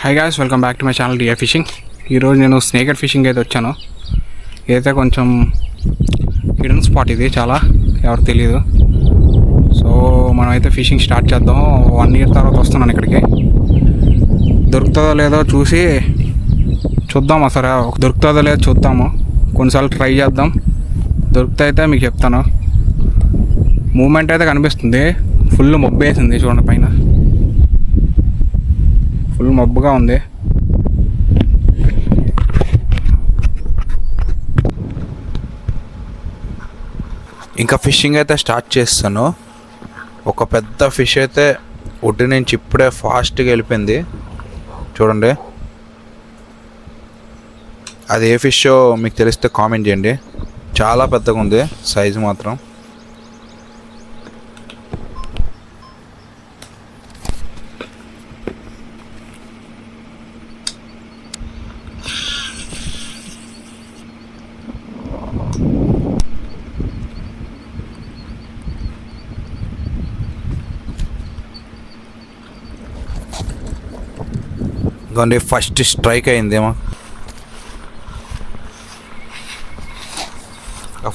Hi guys, welcome back to my channel dear fishing. ఈరోజు నేను స్నేకర్ fishing అయితే వచ్చాను. ఇదైతే కొంచెం హిడెన్ స్పాట్, ఇది చాలా ఎవరికి తెలియదు. సో మనమైతే ఫిషింగ్ స్టార్ట్ చేద్దాం. 1 year తర్వాత వస్తున్నాను ఇక్కడికి. దొరుకుతుందో లేదో చూద్దాం. అసలు దొరుకుతుందో లేదో చూద్దాము. కొన్నిసార్లు ట్రై చేద్దాం. దొరికితే అయితే మీకు చెప్తాను. మూమెంట్ అయితే కనిపిస్తుంది. ఫుల్ మబ్బు వేసింది చూడండి, పైన ఫుల్ మబ్బుగా ఉంది. ఇంకా ఫిషింగ్ అయితే స్టార్ట్ చేస్తాను. ఒక పెద్ద ఫిష్ అయితే ఒడ్డు నుంచి ఇప్పుడే ఫాస్ట్గా వెళ్ళిపోయింది చూడండి. అది ఏ ఫిషో మీకు తెలిస్తే కామెంట్ చేయండి. చాలా పెద్దగా ఉంది సైజు మాత్రం. ఇంకోండి ఫస్ట్ స్ట్రైక్ అయిందేమో.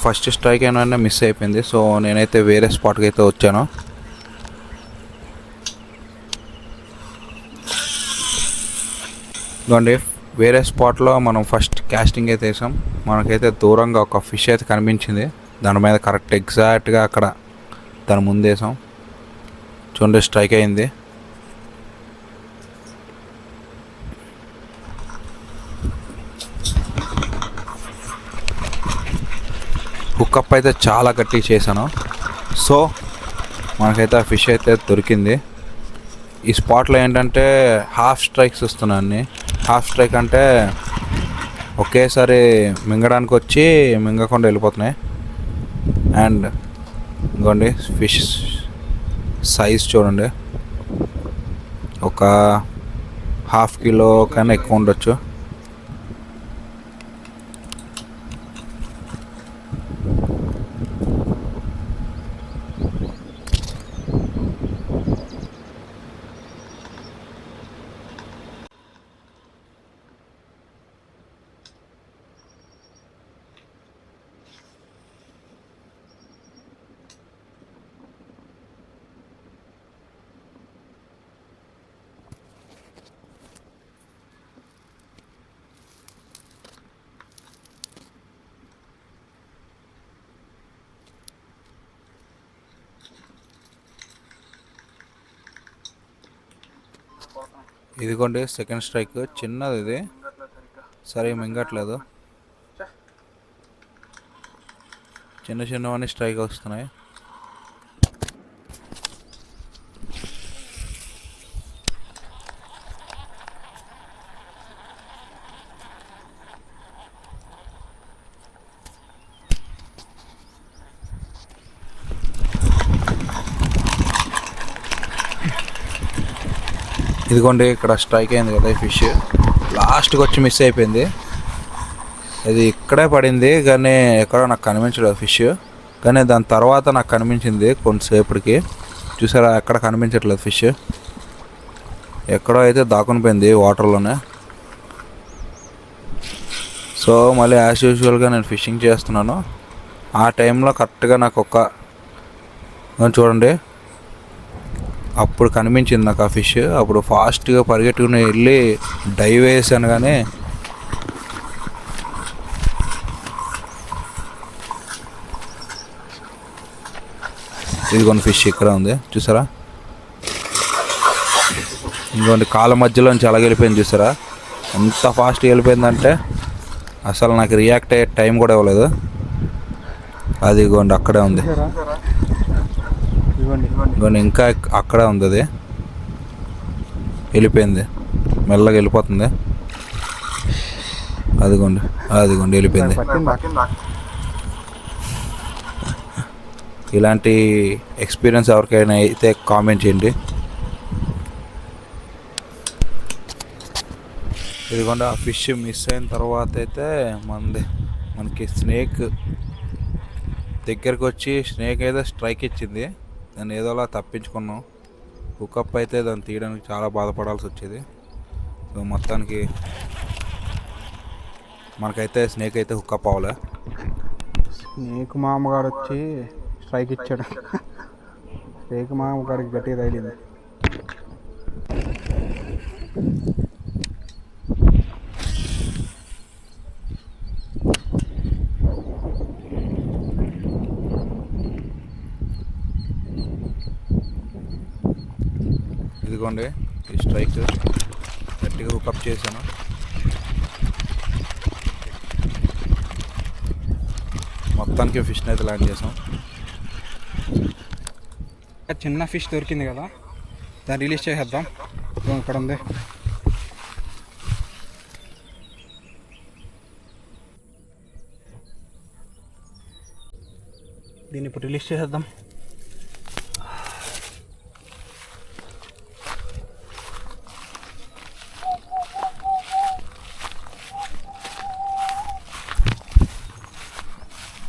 ఫస్ట్ స్ట్రైక్ అయినా మిస్ అయిపోయింది. సో నేనైతే వేరే స్పాట్కి అయితే వచ్చాను. ఇంకోండి వేరే స్పాట్లో మనం ఫస్ట్ కాస్టింగ్ అయితే వేసాం. మనకైతే దూరంగా ఒక ఫిష్ అయితే కనిపించింది. దాని మీద కరెక్ట్ ఎగ్జాక్ట్గా అక్కడ దాని ముందు వేసాం. చూడండి స్ట్రైక్ అయింది. హుక్అప్ అయితే చాలా గట్టిగా చేశాను. సో మనకైతే ఆ ఫిష్ అయితే దొరికింది. ఈ స్పాట్లో ఏంటంటే హాఫ్ స్ట్రైక్స్ వస్తున్నాయి. హాఫ్ స్ట్రైక్ అంటే ఒకేసారి మింగడానికి వచ్చి మింగకుండా వెళ్ళిపోతున్నాయి. అండ్ ఇంకోండి ఫిష్ సైజ్ చూడండి, ఒక 1/2 kilo కన్నా ఎక్కువ ఉండొచ్చు. ఇదిగోండి సెకండ్ స్ట్రైక్. చిన్నది ఇది, సరే మింగట్లేదు. చిన్నవన్నీ స్ట్రైక్ వస్తున్నాయి. ఇదిగోండి ఇక్కడ స్ట్రైక్ అయింది కదా ఈ ఫిష్. లాస్ట్కి వచ్చి మిస్ అయిపోయింది. ఇది ఇక్కడే పడింది కానీ ఎక్కడో నాకు కనిపించలేదు ఫిష్. కానీ దాని తర్వాత నాకు కనిపించింది కొంతసేపటికి. చూసారా, ఎక్కడ కనిపించట్లేదు ఫిష్. ఎక్కడో అయితే దాక్కుని పోయింది వాటర్లోనే. సో మళ్ళీ యాజ్ యూజువల్గా నేను ఫిషింగ్ చేస్తున్నాను. ఆ టైంలో కరెక్ట్గా నాకు చూడండి అప్పుడు కనిపించింది నాకు ఆ ఫిష్. అప్పుడు ఫాస్ట్గా పరిగెట్టుకుని వెళ్ళి డైవ్ వేసాను. కానీ ఇదిగోండి ఫిష్ ఇక్కడ ఉంది చూసారా. ఇంకోండి కాళ్ళ మధ్యలోంచి అలా వెళ్ళిపోయింది చూసారా. ఎంత ఫాస్ట్గా వెళ్ళిపోయిందంటే అసలు నాకు రియాక్ట్ అయ్యే టైం కూడా ఇవ్వలేదు. అది ఇదిగోండి అక్కడే ఉంది. ఇదిగోండి ఇంకా అక్కడే ఉంది. అది వెళ్ళిపోయింది, మెల్లగా వెళ్ళిపోతుంది. అదిగోండి వెళ్ళిపోయింది. ఇలాంటి ఎక్స్పీరియన్స్ ఎవరికైనా అయితే కామెంట్ చేయండి. ఇదిగోండి ఆ ఫిష్ మిస్ అయిన తర్వాత అయితే మనకి స్నేక్ దగ్గరికి వచ్చి స్నేక్ అయితే స్ట్రైక్ ఇచ్చింది. దాన్ని ఏదోలా తప్పించుకున్నాం. హుక్అప్ అయితే దాన్ని తీయడానికి చాలా బాధపడాల్సి వచ్చేది. సో మొత్తానికి మనకైతే స్నేక్ అయితే హుక్అప్ అవ్వలే. స్నేక్ మామగారు వచ్చి స్ట్రైక్ ఇచ్చాడు. స్నేక్ మామగారికి గట్టిగా తగిలింది. ఇదిగోండి ఈ స్ట్రైక్ గట్టిగా హుక్అప్ చేశాను. మొత్తానికి ఫిష్ని అయితే ల్యాండ్ చేసాం. చిన్న ఫిష్ దొరికింది కదా, దాన్ని రిలీజ్ చేసేద్దాం. ఇక్కడ ఉంది. దీన్ని ఇప్పుడు రిలీజ్ చేసేద్దాం.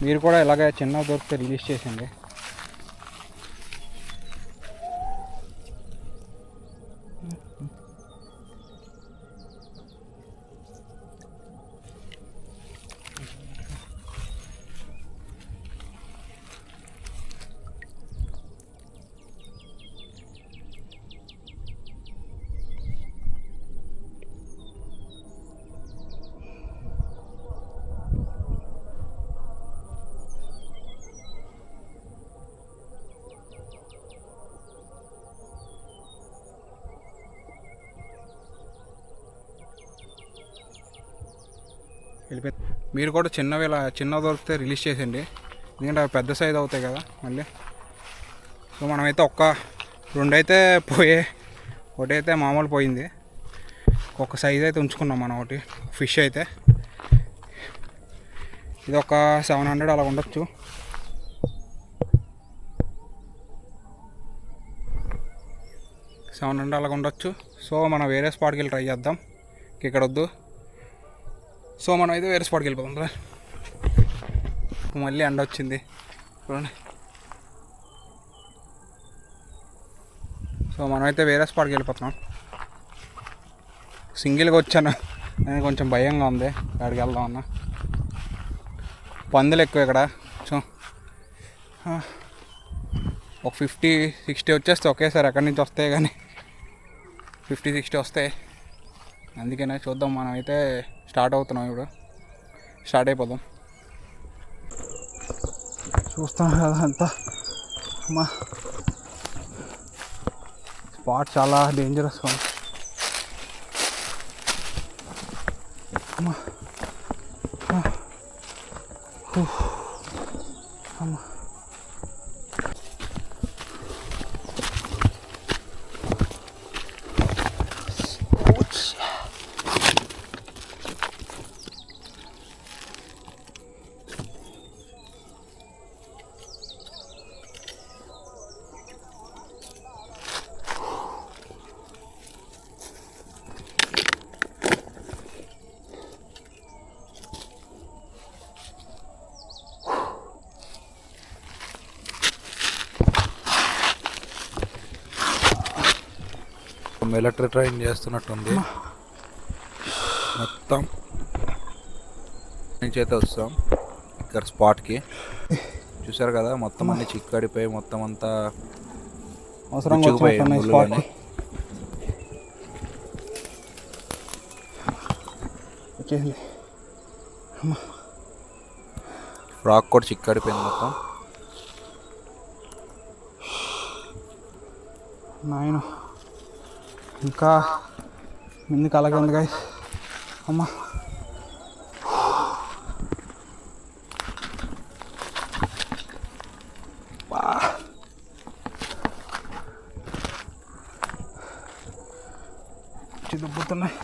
మీరు కూడా ఇలాగే చిన్న దొరికితే రిలీజ్ చేసింది. వెళ్ళిపోయి మీరు కూడా చిన్న దొరికితే రిలీజ్ చేసేయండి, ఎందుకంటే అవి పెద్ద సైజ్ అవుతాయి కదా మళ్ళీ. సో మనమైతే రెండు అయితే ఒకటి అయితే మామూలు పోయింది, ఒక సైజ్ అయితే ఉంచుకున్నాం మనం. ఒకటి ఫిష్ అయితే ఇది ఒక 700 అలా ఉండొచ్చు. అలాగ ఉండొచ్చు. సో మనం వేరే స్పాట్కి వెళ్ళి ట్రై చేద్దాం, ఇక్కడ వద్దు. సో మనం అయితే వేరే స్పాట్కి వెళ్ళిపోతాం కదా. మళ్ళీ ఎండ వచ్చింది చూడండి. సో మనమైతే వేరే స్పాట్కి వెళ్ళిపోతున్నాం. సింగిల్గా వచ్చాను, నేను కొంచెం భయంగా ఉంది ఎక్కడికి వెళ్దాం అన్న. పందులు ఎక్కువ ఇక్కడ. సో ఒక 50-60 వచ్చేస్తే ఒకేసారి ఎక్కడి నుంచి వస్తాయి, కానీ 50-60 వస్తాయి. అందుకనే చూద్దాం. మనం అయితే స్టార్ట్ అవుతున్నాం, ఇప్పుడు స్టార్ట్ అయిపోదాం. చూస్తాం కదా అంతా. అమ్మా స్పాట్ చాలా డేంజరస్గా ఉంది. అమ్మా అమ్మా మిలిటరీ ట్రైన్ చేస్తున్నట్టుంది. మొత్తం నుంచి అయితే వస్తాం ఇక్కడ స్పాట్కి. చూసారు కదా మొత్తం అన్ని చిక్కడిపోయి మొత్తం అంతా ముచ్చుకుపోయి. ఫ్రాక్ కూడా చిక్కడిపోయింది మొత్తం. నాయన ఇంకా ముందుకు అలాగే ఉంది గాయస్. అమ్మా దుబ్బుతున్నాయి.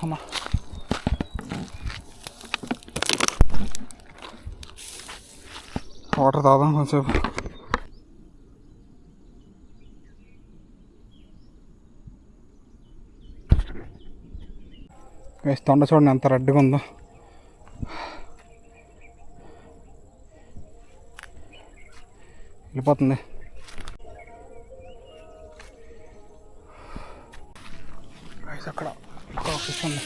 అమ్మా వాటర్ తాగుదాం కొంచెంసేపు. తొండ చూడండి ఎంత రెడ్గా ఉందో. వెళ్ళిపోతుంది. అక్కడ ఫిష్ ఉంది.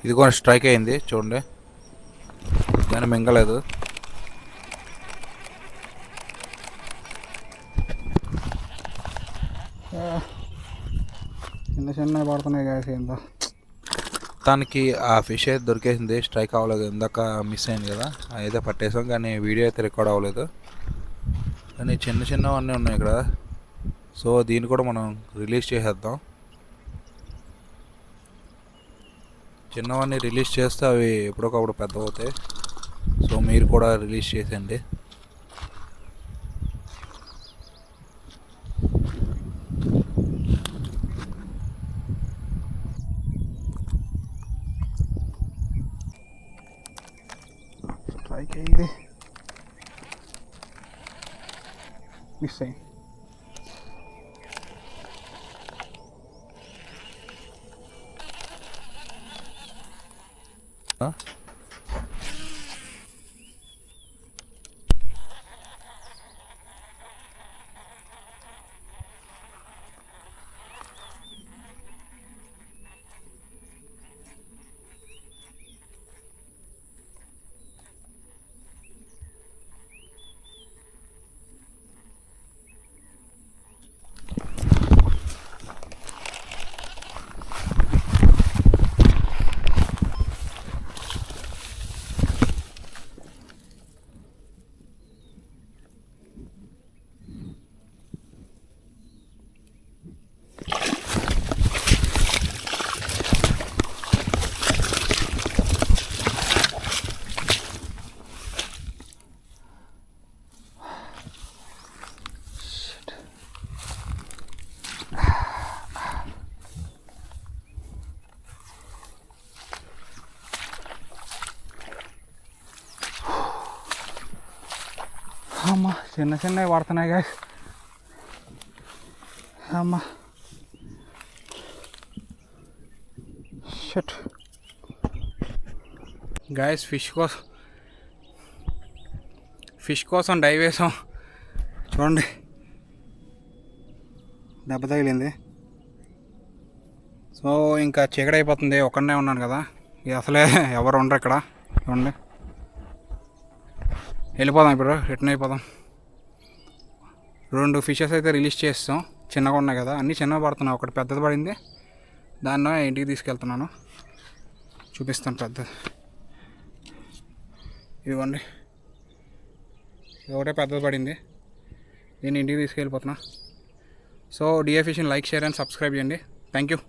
ఇది కూడా స్ట్రైక్ అయింది చూడండి, దాన్ని మింగలేదు. చిన్న చిన్న పడుతున్నాయి గ్యాస్. ఏందో దానికి ఆ ఫిష్ అయితే దొరికేసింది, స్ట్రైక్ అవ్వలేదు. ఇందాక మిస్ అయింది కదా, అయితే పట్టేసాం, కానీ వీడియో అయితే రికార్డ్ అవ్వలేదు. కానీ చిన్న చిన్నవన్నీ ఉన్నాయి ఇక్కడ. సో దీన్ని కూడా మనం రిలీజ్ చేసేద్దాం. చిన్నవన్నీ రిలీజ్ చేస్తే అవి ఎప్పటికప్పుడు పెద్ద అవుతాయి. సో మీరు కూడా రిలీజ్ చేసేయండి. స్ట్రైక్ అయింది, మిస్ అయింది. అమ్మా చిన్న చిన్నవి పడుతున్నాయి గాయస్. అమ్మా షట్ గాయస్, ఫిష్ కోసం డైవ్ వేసాం. చూడండి దెబ్బ తగిలింది. సో ఇంకా చీకటి అయిపోతుంది, ఒక్కడనే ఉన్నాను కదా, ఇది అసలే ఎవరు ఉండరు ఇక్కడ. చూడండి వెళ్ళిపోదాం, ఇప్పుడు రిటర్న్ అయిపోదాం. 2 ఫిషెస్ అయితే రిలీజ్ చేస్తాం, చిన్నగా ఉన్నాయి కదా, అన్నీ చిన్నగా పడుతున్నాయి. ఒకటి పెద్దది పడింది, దాన్ని ఇంటికి తీసుకెళ్తున్నాను, చూపిస్తాను పెద్దది. ఇదిగోండి, ఇది ఒకటే పెద్దది పడింది, దీన్ని ఇంటికి తీసుకెళ్ళిపోతున్నా. సో డిఏ ఫిష్ని లైక్, షేర్ అండ్ సబ్స్క్రైబ్ చేయండి. Thank you.